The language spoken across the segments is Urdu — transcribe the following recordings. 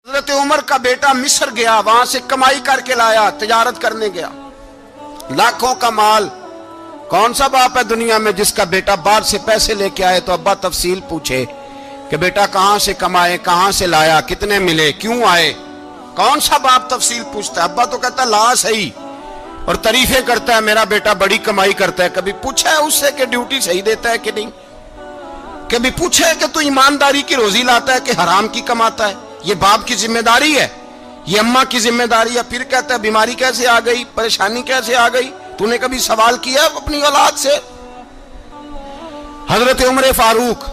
حضرت عمر کا بیٹا مصر گیا، وہاں سے کمائی کر کے لایا، تجارت کرنے گیا، لاکھوں کا مال۔ کون سا باپ ہے دنیا میں جس کا بیٹا باہر سے پیسے لے کے آئے تو ابا تفصیل پوچھے کہ بیٹا کہاں سے کمائے، کہاں سے لایا، کتنے ملے، کیوں آئے؟ کون سا باپ تفصیل پوچھتا ہے؟ ابا تو کہتا لا صحیح اور تعریفیں کرتا ہے، میرا بیٹا بڑی کمائی کرتا ہے۔ کبھی پوچھا ہے اس سے کہ ڈیوٹی صحیح دیتا ہے کہ نہیں؟ کبھی پوچھا ہے کہ تو ایمانداری کی روزی لاتا ہے کہ حرام کی کماتا ہے؟ یہ باپ کی ذمہ داری ہے، یہ اماں کی ذمہ داری ہے۔ پھر کہتا ہے بیماری کیسے آ گئی، پریشانی کیسے آ گئی؟ تو نے کبھی سوال کیا اپنی اولاد سے؟ حضرت عمر فاروق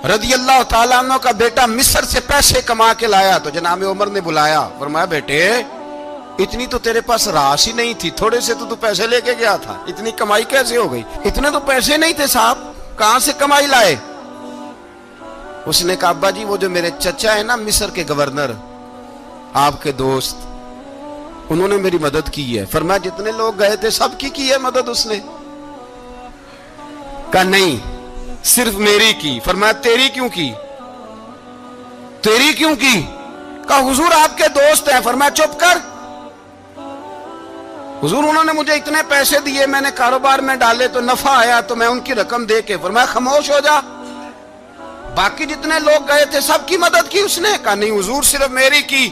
رضی اللہ تعالیٰ عنہ کا بیٹا مصر سے پیسے کما کے لایا تو جناب عمر نے بلایا، فرمایا بیٹے اتنی تو تیرے پاس راس ہی نہیں تھی، تھوڑے سے تو پیسے لے کے گیا تھا، اتنی کمائی کیسے ہو گئی؟ اتنے تو پیسے نہیں تھے صاحب، کہاں سے کمائی لائے؟ اس نے کہا ابا جی وہ جو میرے چچا ہے نا مصر کے گورنر، آپ کے دوست، انہوں نے میری مدد کی ہے۔ فرمایا جتنے لوگ گئے تھے سب کی ہے مدد اس نے؟ کہا نہیں صرف میری کی۔ فرمایا تیری کیوں کی؟ تیری کیوں کی؟ کہا حضور آپ کے دوست ہیں۔ فرمایا چپ کر، حضور انہوں نے مجھے اتنے پیسے دیے، میں نے کاروبار میں ڈالے تو نفع آیا تو میں ان کی رقم دے کے۔ فرمایا خاموش ہو جا، باقی جتنے لوگ گئے تھے سب کی مدد کی اس نے؟ کہا نہیں حضور صرف میری کی۔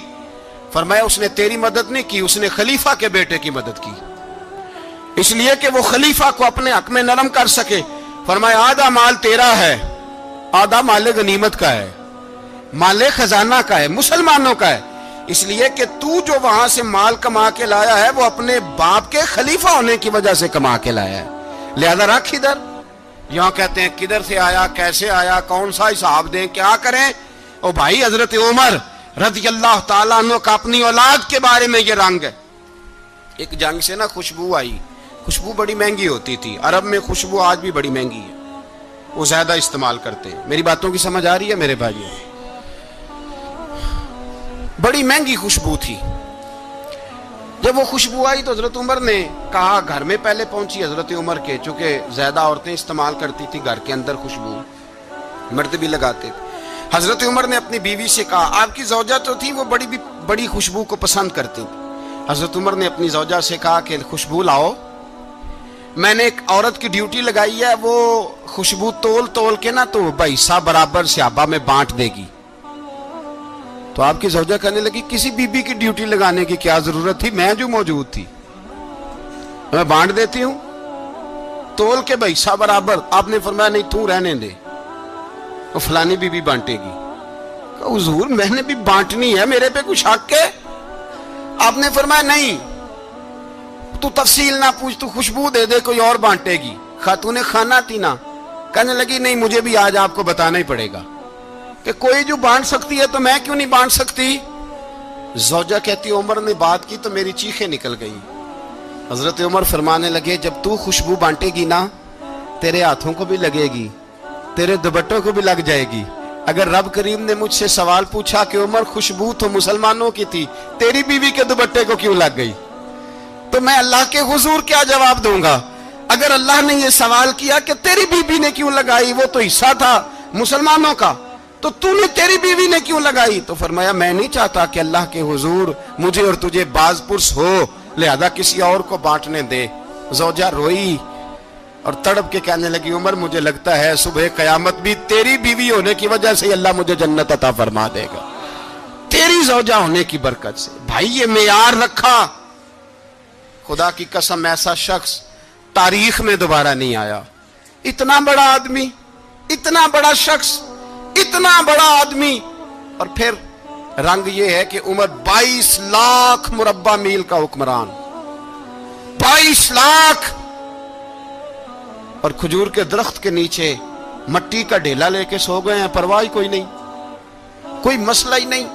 فرمایا اس نے تیری مدد نہیں کی، اس نے خلیفہ کے بیٹے کی مدد کی، اس لیے کہ وہ خلیفہ کو اپنے حق میں نرم کر سکے۔ فرمایا آدھا مال تیرا ہے، آدھا مال غنیمت کا ہے، مال خزانہ کا ہے، مسلمانوں کا ہے، اس لیے کہ تو جو وہاں سے مال کما کے لایا ہے وہ اپنے باپ کے خلیفہ ہونے کی وجہ سے کما کے لایا ہے، لہذا رکھ ادھر۔ یہاں کہتے ہیں کدھر سے آیا، کیسے آیا، کون سا حساب دیں، کیا کریں؟ او بھائی حضرت عمر رضی اللہ تعالیٰ عنہ کا اپنی اولاد کے بارے میں یہ رنگ ہے۔ ایک جنگ سے نا خوشبو آئی، خوشبو بڑی مہنگی ہوتی تھی، عرب میں خوشبو آج بھی بڑی مہنگی ہے، وہ زیادہ استعمال کرتے ہیں۔ میری باتوں کی سمجھ آ رہی ہے میرے بھائیوں؟ بڑی مہنگی خوشبو تھی۔ جب وہ خوشبو آئی تو حضرت عمر نے کہا، گھر میں پہلے پہنچی حضرت عمر کے، چونکہ زیادہ عورتیں استعمال کرتی تھی گھر کے اندر خوشبو، مرد بھی لگاتے تھے۔ حضرت عمر نے اپنی بیوی سے کہا، آپ کی زوجہ تو تھی وہ بڑی خوشبو کو پسند کرتی تھی۔ حضرت عمر نے اپنی زوجہ سے کہا کہ خوشبو لاؤ، میں نے ایک عورت کی ڈیوٹی لگائی ہے، وہ خوشبو تول کے نا تو حصہ برابر صحابہ میں بانٹ دے گی۔ تو آپ کی زوجہ کہنے لگی کسی بی بی کی ڈیوٹی لگانے کی کیا ضرورت تھی، میں جو موجود تھی میں بانٹ دیتی ہوں تول کے حصہ برابر۔ آپ نے فرمایا نہیں تو رہنے دے، وہ فلانی بی بی بانٹے گی۔ کہا حضور میں نے بھی بانٹنی ہے، میرے پہ کچھ حق ہے؟ آپ نے فرمایا نہیں تو تفصیل نہ پوچھ، تو خوشبو دے دے، کوئی اور بانٹے گی۔ خاتون خانہ تھی نا، کہنے لگی نہیں مجھے بھی آج آپ کو بتانا ہی پڑے گا کہ کوئی جو بانٹ سکتی ہے تو میں کیوں نہیں بانٹ سکتی؟ زوجہ کہتی عمر نے بات کی تو میری چیخیں نکل گئی۔ حضرت عمر فرمانے لگے جب تو خوشبو بانٹے گی نا تیرے ہاتھوں کو بھی لگے گی، تیرے دوپٹوں کو بھی لگ جائے گی۔ اگر رب کریم نے مجھ سے سوال پوچھا کہ عمر خوشبو تو مسلمانوں کی تھی، تیری بیوی کے دوپٹے کو کیوں لگ گئی، تو میں اللہ کے حضور کیا جواب دوں گا؟ اگر اللہ نے یہ سوال کیا کہ تیری بیوی نے کیوں لگائی، وہ تو حصہ تھا مسلمانوں کا، تو نے تیری بیوی نے کیوں لگائی؟ تو فرمایا میں نہیں چاہتا کہ اللہ کے حضور مجھے اور تجھے باز پرس ہو، لہذا کسی اور کو بانٹنے دے۔ زوجہ روئی اور تڑپ کے کہنے لگی عمر مجھے لگتا ہے صبح قیامت بھی تیری بیوی ہونے کی وجہ سے اللہ مجھے جنت عطا فرما دے گا، تیری زوجہ ہونے کی برکت سے۔ بھائی یہ معیار رکھا، خدا کی قسم ایسا شخص تاریخ میں دوبارہ نہیں آیا۔ اتنا بڑا آدمی، اتنا بڑا شخص، اتنا بڑا آدمی، اور پھر رنگ یہ ہے کہ عمر 22 لاکھ مربع میل کا حکمران، 22 لاکھ، اور کھجور کے درخت کے نیچے مٹی کا ڈھیلا لے کے سو گئے ہیں، پرواہ کوئی نہیں، کوئی مسئلہ ہی نہیں۔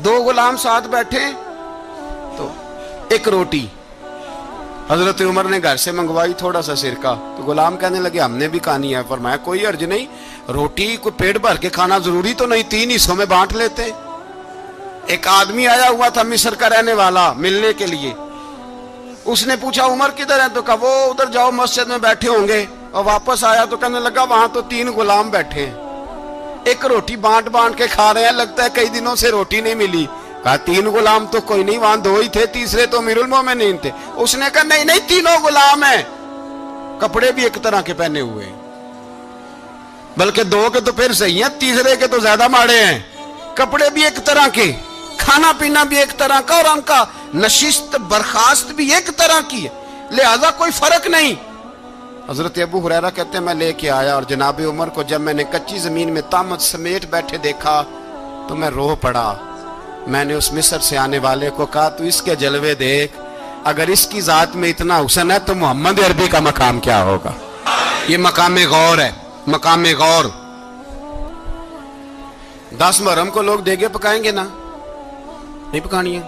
دو غلام ساتھ بیٹھے تو ایک روٹی حضرت عمر نے گھر سے منگوائی، تھوڑا سا سرکہ، تو غلام کہنے لگے ہم نے بھی کھانی ہے۔ فرمایا کوئی حرج نہیں، روٹی کو پیٹ بھر کے کھانا ضروری تو نہیں، 3 حصوں میں بانٹ لیتے۔ ایک آدمی آیا ہوا تھا مصر کا رہنے والا ملنے کے لیے، اس نے پوچھا عمر کدھر ہے؟ تو کہا وہ ادھر جاؤ مسجد میں بیٹھے ہوں گے، اور واپس آیا تو کہنے لگا وہاں تو 3 غلام بیٹھے ہیں۔ ایک روٹی بانٹ بانٹ کے کھا رہے ہیں, لگتا ہے کئی دنوں سے روٹی نہیں ملی. کہا 3 غلام تو کوئی نہیں, وہاں 2 ہی تھے, تیسرے تو امیر المومنین تھے. اس نے کہا نہیں 3 غلام ہیں, کپڑے بھی ایک طرح کے پہنے ہوئے, بلکہ 2 کے تو پھر صحیح ہیں, تیسرے کے تو زیادہ ماڑے ہیں. کپڑے بھی ایک طرح کے, کھانا پینا بھی ایک طرح کا, اور ان کا نشست برخاست بھی ایک طرح کی ہے, لہذا کوئی فرق نہیں. حضرت ابو ہریرہ کہتے ہیں میں لے کے آیا, اور جناب عمر کو جب میں نے کچی زمین میں تامت سمیٹ بیٹھے دیکھا تو میں رو پڑا. میں نے اس مصر سے آنے والے کو کہا تو اس کے جلوے دیکھ, اگر اس کی ذات میں اتنا حسن ہے تو محمد عربی کا مقام کیا ہوگا. یہ مقام غور ہے, مقام غور. 10 محرم کو لوگ دیگے پکائیں گے نا, نہیں پکانی ہے,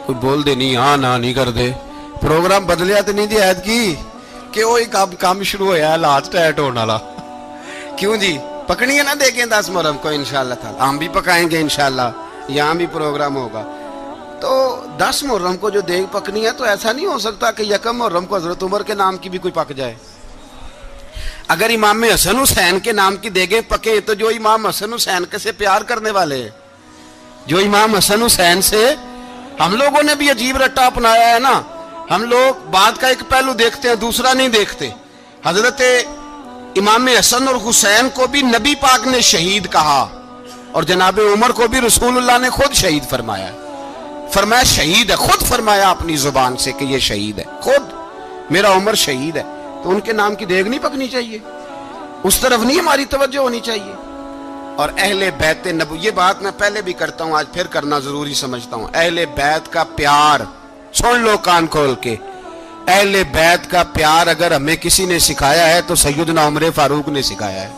کوئی بول دے نہیں, ہاں نہ نہیں کر دے. پروگرام بدلیا تو نہیں دی عید کی کہ وہی کام شروع ہوا ہے لاسٹ ٹائٹ ہونے والا. کیوں جی, پکنی ہے نا دیگیں 10 محرم کو انشاءاللہ تعالی, ہم بھی پکائیں گے انشاءاللہ, یہاں بھی پروگرام ہوگا. تو 10 محرم کو جو دیگ پکنی ہے تو ایسا نہیں ہو سکتا کہ 1 محرم کو حضرت عمر کے نام کی بھی کوئی پک جائے. اگر امام حسن حسین کے نام کی دیگیں پکیں تو جو امام حسن حسین کے سے پیار کرنے والے ہیں, جو امام حسن حسین سے, ہم لوگوں نے بھی عجیب رٹا اپنایا ہے نا. ہم لوگ بعد کا ایک پہلو دیکھتے ہیں, دوسرا نہیں دیکھتے. حضرت امام حسن اور حسین کو بھی نبی پاک نے شہید کہا, اور جناب عمر کو بھی رسول اللہ نے خود شہید فرمایا. فرمایا شہید ہے, خود فرمایا اپنی زبان سے کہ یہ شہید ہے, خود میرا عمر شہید ہے. تو ان کے نام کی دیگ نہیں پکنی چاہیے, اس طرف نہیں ہماری توجہ ہونی چاہیے. اور اہل بیت نبو, یہ بات میں پہلے بھی کرتا ہوں, آج پھر کرنا ضروری سمجھتا ہوں. اہل بیت کا پیار, سن لو کان کھول کے, اہل بیت کا پیار اگر ہمیں کسی نے سکھایا ہے تو سیدنا عمر فاروق نے سکھایا ہے.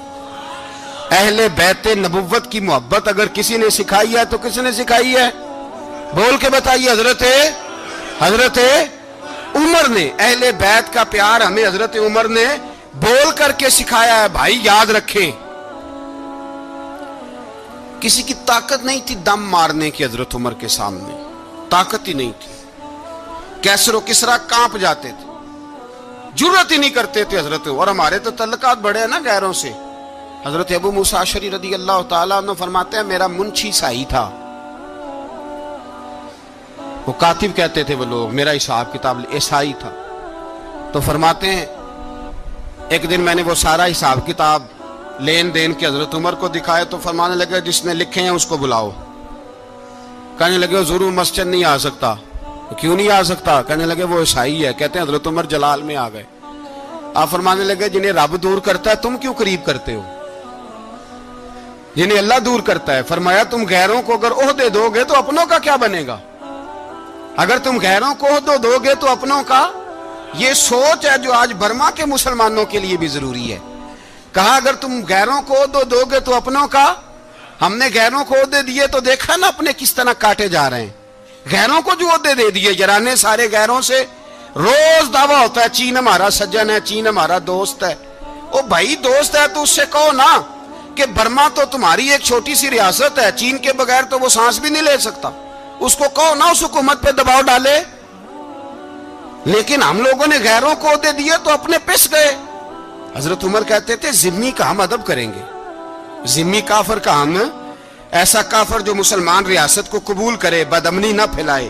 اہل بیت نبوت کی محبت اگر کسی نے سکھائی ہے تو کس نے سکھائی ہے, بول کے بتائیے. حضرت عمر نے. اہل بیت کا پیار ہمیں حضرت عمر نے بول کر کے سکھایا ہے. بھائی یاد رکھیں, کسی کی طاقت نہیں تھی دم مارنے کی حضرت عمر کے سامنے, طاقت ہی نہیں تھی. کیسر و کسرا کانپ جاتے تھے, جرت ہی نہیں کرتے تھے حضرت. اور ہمارے تو تعلقات بڑے ہیں نا غیروں سے. حضرت ابو موسیٰ اشعری رضی اللہ تعالیٰ عنہ فرماتے ہیں میرا منشی سائی تھا, وہ کاتب کہتے تھے وہ لوگ, میرا حساب کتاب عیسائی تھا. تو فرماتے ہیں ایک دن میں نے وہ سارا حساب کتاب لین دین کے حضرت عمر کو دکھائے تو فرمانے لگے جس نے لکھے ہیں اس کو بلاؤ. کہنے لگے وہ ضرور مسجد نہیں آ سکتا. کیوں نہیں آ سکتا؟ کہنے لگے وہ عیسائی ہے. کہتے ہیں حضرت عمر جلال میں آ گئے. آپ فرمانے لگے جنہیں رب دور کرتا ہے تم کیوں قریب کرتے ہو, جنہیں اللہ دور کرتا ہے. فرمایا تم غیروں کو اگر عہدے دو گے تو اپنوں کا کیا بنے گا, اگر تم غیروں کو عہدے دو گے تو اپنوں کا. یہ سوچ ہے جو آج برما کے مسلمانوں کے لیے بھی ضروری ہے. کہا اگر تم غیروں کو عہدے دو گے تو اپنوں کا. ہم نے غیروں کو عہدے دیے تو دیکھا نا اپنے کس طرح کاٹے جا رہے ہیں. غیروں کو جو عہدے دے دیے جرانے سارے غیروں سے, روز دعویٰ ہوتا ہے چین ہمارا سجن ہے, چین ہمارا دوست ہے. او بھائی دوست ہے تو اس سے کہو نا کہ برما تو تمہاری ایک چھوٹی سی ریاست ہے, چین کے بغیر تو وہ سانس بھی نہیں لے سکتا. اس کو کہو نا اس حکومت پہ دباؤ ڈالے. لیکن ہم لوگوں نے غیروں کو عہدے دیے تو اپنے پس گئے. حضرت عمر کہتے تھے ذمی کا ہم ادب کریں گے, ذمی کافر کا ہم, ایسا کافر جو مسلمان ریاست کو قبول کرے, بدامنی نہ پھیلائے.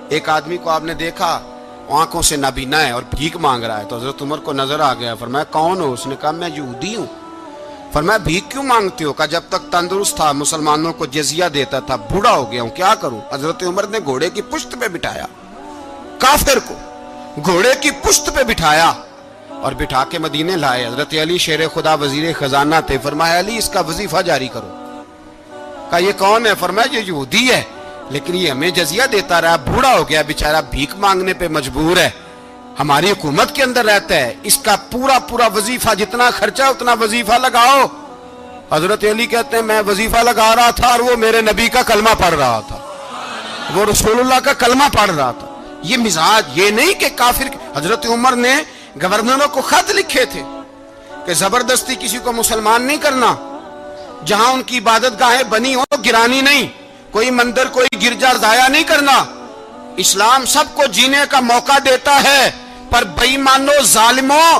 ایک آدمی کو آپ نے دیکھا آنکھوں سے نابینا ہے اور بھیک مانگ رہا ہے, تو حضرت عمر کو نظر آ گیا. فرمایا کون ہو؟ اس نے کہا میں یہودی ہوں. فرمایا بھیک کیوں مانگتے ہو؟ کہا جب تک تندرست تھا مسلمانوں کو جزیہ دیتا تھا, بوڑھا ہو گیا ہوں کیا کروں. حضرت عمر نے گھوڑے کی پشت پہ بٹھایا, کافر کو گھوڑے کی پشت پہ بٹھایا اور بٹھا کے مدینے لائے. حضرت علی شیر خدا وزیر خزانہ تھے. فرمایا علی اس کا وظیفہ جاری کرو. کہا یہ کون ہے؟ فرمایا یہ یہودی ہے لیکن یہ ہمیں جزیہ دیتا رہا, بوڑھا ہو گیا بیچارہ, بھیک مانگنے پہ مجبور ہے, ہماری حکومت کے اندر رہتا ہے, اس کا پورا وظیفہ جتنا خرچہ اتنا وظیفہ لگاؤ. حضرت علی کہتے ہیں میں وظیفہ لگا رہا تھا اور وہ میرے نبی کا کلمہ پڑھ رہا تھا, وہ رسول اللہ کا کلمہ پڑھ رہا تھا. یہ مزاج, یہ نہیں کہ کافر. حضرت عمر نے گورنروں کو خط لکھے تھے کہ زبردستی کسی کو مسلمان نہیں کرنا, جہاں ان کی عبادت گاہیں بنی ہو گرانی نہیں, کوئی مندر کوئی گرجا ضائع نہیں کرنا. اسلام سب کو جینے کا موقع دیتا ہے, پر بے ایمانوں ظالموں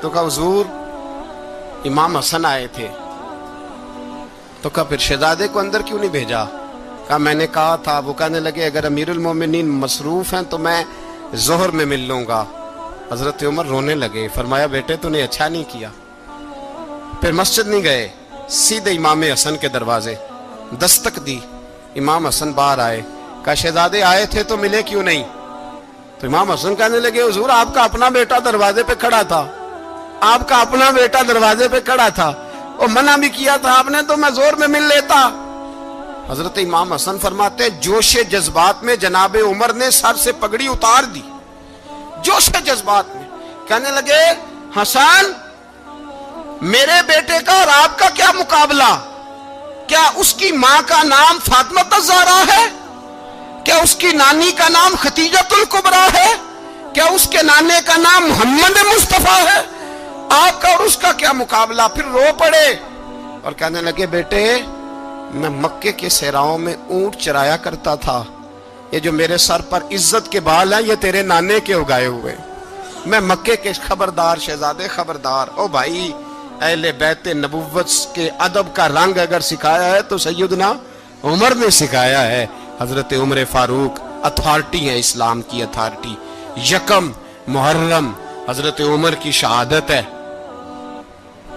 تو کہا حضور امام حسن آئے تھے. تو کہا پھر شہزادے کو اندر کیوں نہیں بھیجا؟ کہا میں نے کہا تھا. وہ کہنے لگے اگر امیر المومنین مصروف ہیں تو میں ظہر میں مل لوں گا. حضرت عمر رونے لگے. فرمایا بیٹے تو نے اچھا نہیں کیا. پھر مسجد نہیں گئے, سیدھے امام حسن کے دروازے دستک دی. امام حسن باہر آئے. کہا شہزادے آئے تھے تو ملے کیوں نہیں؟ تو امام حسن کہنے لگے حضور آپ کا اپنا بیٹا دروازے پہ کھڑا تھا, آپ کا اپنا بیٹا دروازے پہ کھڑا تھا, اور منع بھی کیا تھا آپ نے تو میں زور میں مل لیتا. حضرت امام حسن فرماتے جوش جذبات میں جناب عمر نے سر سے پگڑی اتار دی. جوش جذبات میں کہنے لگے حسن میرے بیٹے کا اور آپ کا کیا مقابلہ؟ کیا اس کی ماں کا نام فاطمہ الزہرا ہے؟ کیا اس کی نانی کا نام خدیجۃ الکبریٰ ہے؟ کیا اس کے نانے کا نام محمد مصطفیٰ ہے؟ آپ کا اور اس کا کیا مقابلہ؟ پھر رو پڑے اور کہنے لگے بیٹے میں مکے کے صحراؤں میں اونٹ چرایا کرتا تھا, یہ جو میرے سر پر عزت کے بال ہیں یہ تیرے نانے کے اگائے ہوئے. میں مکے کے خبردار شہزادے خبردار. او بھائی اہل بیت نبوت کے ادب کا رنگ اگر سکھایا ہے تو سیدنا عمر نے سکھایا ہے. حضرت عمر فاروق اتھارٹی ہے, اسلام کی اتھارٹی. یکم محرم حضرت عمر کی شہادت ہے.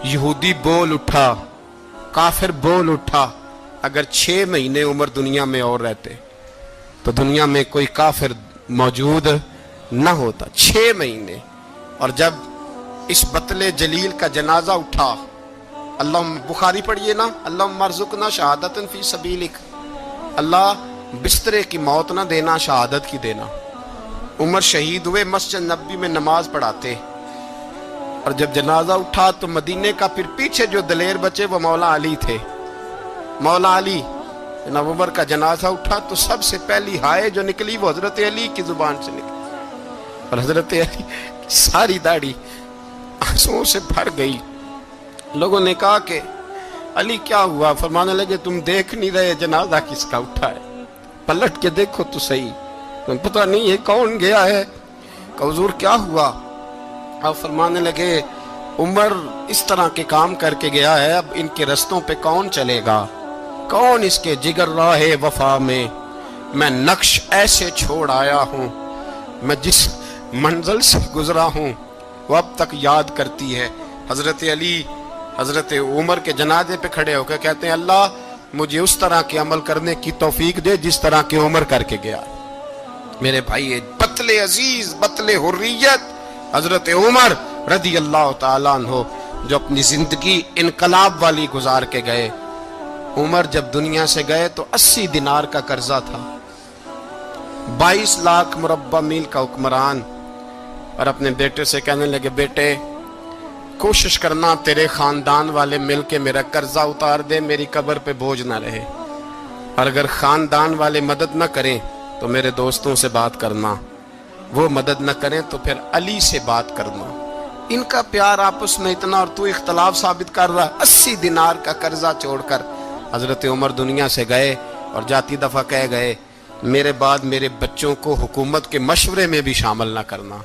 یہودی بول اٹھا, کافر بول اٹھا. اگر 6 مہینے عمر دنیا میں اور رہتے تو دنیا میں کوئی کافر موجود نہ ہوتا. 6 مہینے. اور جب اس بطل جلیل کا جنازہ اٹھا, اللہ بخاری پڑھیے نا, اللہم ارزقنا شہادت فی سبیلک, اللہ بسترے کی موت نہ دینا, شہادت کی دینا. عمر شہید ہوئے, مسجد نبی میں نماز پڑھاتے, اور جب جنازہ اٹھا تو مدینے کا پھر پیچھے جو دلیر بچے وہ مولا علی تھے. مولا علی جناب عمر کا جنازہ اٹھا تو سب سے پہلی ہائے جو نکلی وہ حضرت علی کی زبان سے نکلی, اور حضرت علی ساری داڑھی آنسوؤں سے بھر گئی. لوگوں نے کہا کہ علی کیا ہوا؟ فرمانے لگے تم دیکھ نہیں رہے جنازہ کس کا اٹھا ہے, پلٹ کے دیکھو تو صحیح, تم پتہ نہیں یہ کون گیا ہے. کہ حضور کیا ہوا؟ اب فرمانے لگے عمر اس طرح کے کام کر کے گیا ہے, اب ان کے رستوں پہ کون چلے گا؟ کون اس کے جگر راہ وفا میں؟ میں نقش ایسے چھوڑ آیا ہوں, میں جس منزل سے گزرا ہوں وہ اب تک یاد کرتی ہے. حضرت علی حضرت عمر کے جنازے پہ کھڑے ہو کے کہتے ہیں اللہ مجھے اس طرح کے عمل کرنے کی توفیق دے جس طرح کے عمر کر کے گیا. میرے بھائی بطل عزیز, بطل حریت حضرت عمر رضی اللہ تعالیٰ عنہ جو اپنی زندگی انقلاب والی گزار کے گئے. عمر جب دنیا سے گئے تو 80 دینار کا قرضہ تھا, 22 لاکھ مربع میل کا حکمران, اور اپنے بیٹے سے کہنے لگے بیٹے کوشش کرنا تیرے خاندان والے مل کے میرا قرضہ اتار دے, میری قبر پہ بوجھ نہ رہے, اور اگر خاندان والے مدد نہ کریں تو میرے دوستوں سے بات کرنا, وہ مدد نہ کریں تو پھر علی سے بات کرنا. ان کا پیار آپس میں اتنا, اور تو اختلاف ثابت کر رہا. 80 دینار کا قرضہ چھوڑ کر حضرت عمر دنیا سے گئے, اور جاتی دفعہ کہہ گئے میرے بعد میرے بچوں کو حکومت کے مشورے میں بھی شامل نہ کرنا,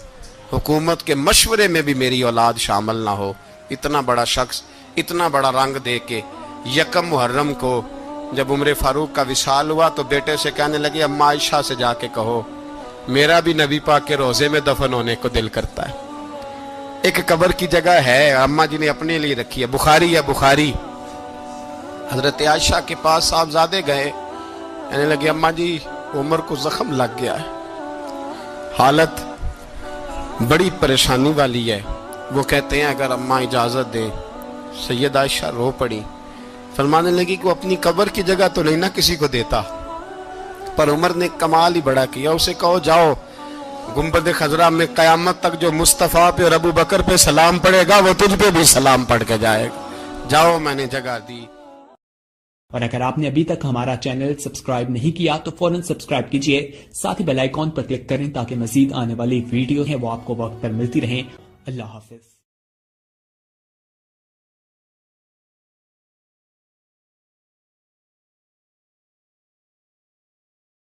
حکومت کے مشورے میں بھی میری اولاد شامل نہ ہو. اتنا بڑا شخص اتنا بڑا رنگ دے کے یکم محرم کو جب عمر فاروق کا وصال ہوا تو بیٹے سے کہنے لگے اماں عائشہ سے جا کے کہو میرا بھی نبی پاک کے روزے میں دفن ہونے کو دل کرتا ہے. ایک قبر کی جگہ ہے اماں جی نے اپنے لیے رکھی ہے, بخاری ہے بخاری. حضرت عائشہ کے پاس صاحبزادے گئے, کہنے لگے اماں جی عمر کو زخم لگ گیا ہے, حالت بڑی پریشانی والی ہے. وہ کہتے ہیں اگر اماں اجازت دیں. سید عائشہ رو پڑی, فرمانے لگی کہ وہ اپنی قبر کی جگہ تو نہیں نہ کسی کو دیتا, پر عمر نے کمال ہی بڑا کیا, اسے کہو جاؤ گنبد خضرا میں قیامت تک جو مصطفیٰ پہ اور ابو بکر پہ سلام پڑے گا وہ تجھ پہ بھی سلام پڑھ کے جائے گا, جاؤ میں نے جگہ دی. اور اگر آپ نے ابھی تک ہمارا چینل سبسکرائب نہیں کیا تو فوراً سبسکرائب کیجئے, ساتھ ہی بیل آئیکن پر کلک کریں تاکہ مزید آنے والی ویڈیو ہیں وہ آپ کو وقت پر ملتی رہیں. اللہ حافظ.